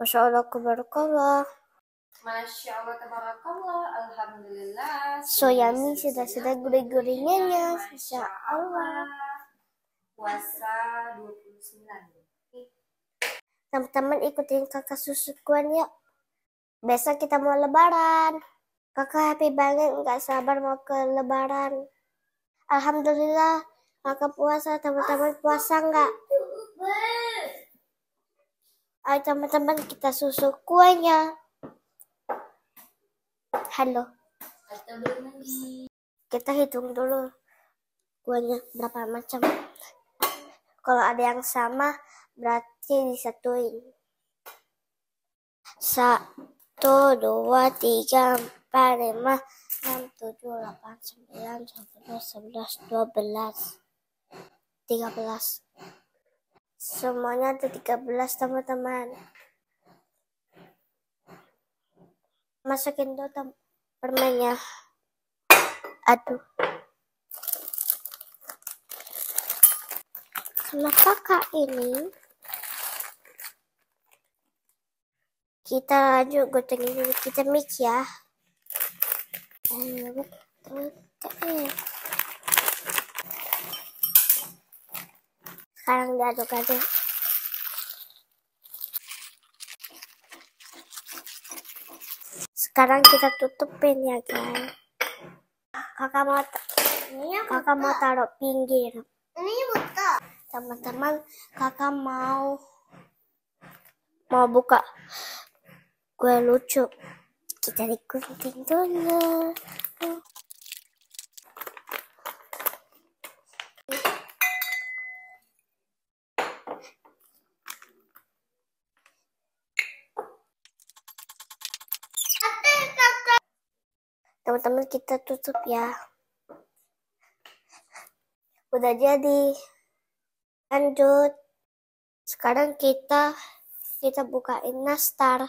Masya Allah, tabarakallah. Masya Allah, tabarakallah. Alhamdulillah. So yummy, sudah gurih-gurihnya. Masya Allah. Puasa 29. Teman-teman ikutin kakak susukuan yuk. Besok kita mau lebaran. Kakak happy banget, gak sabar mau ke lebaran. Alhamdulillah, kakak puasa. Teman-teman puasa gak? Ayo teman-teman kita susu kuenya. Halo. Kita hitung dulu kuenya berapa macam. Kalau ada yang sama berarti disatuin. 1, 2, 3, 4, 5, 6, 7, 8, 9, 10, 11, 12, 13. Semuanya ada 13 teman-teman. Masukin dulu permennya. Aduh. Sama kakak ini kita lanjut gotengin dulu, kita mix ya. Sekarang diaduk-aduk. Sekarang kita tutupin ya guys. Kakak mau taruh pinggir. Ini buka. Teman-teman, kakak mau buka kue lucu. Kita digunting dulu. Teman-teman kita tutup ya. Udah jadi. Lanjut. Sekarang kita bukain nastar.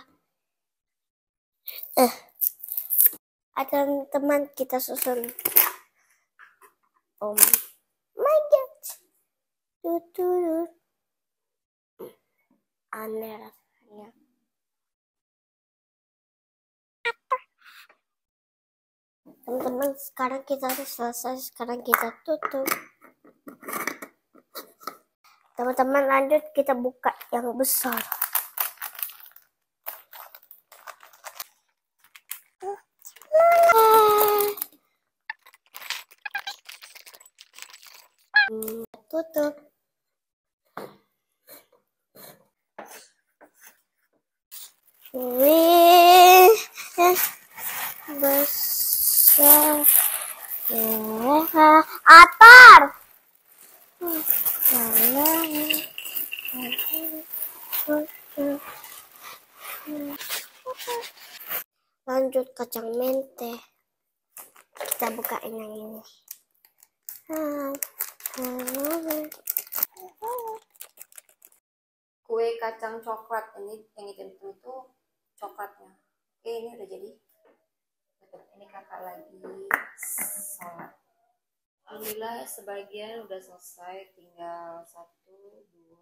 Ada teman kita susun. Oh my god. Tutut. Aneh rasanya. Teman-teman, sekarang kita harus selesai. Sekarang kita tutup. Teman-teman, lanjut kita buka yang besar. Tutup. Wih, besar. Atar. Lanjut kacang mente. Kita bukain yang ini. Kue kacang coklat ini yang hitam itu coklatnya. Oke, ini udah jadi. Ini kakak lagi sholat. Alhamdulillah sebagian udah selesai, tinggal 1, 2.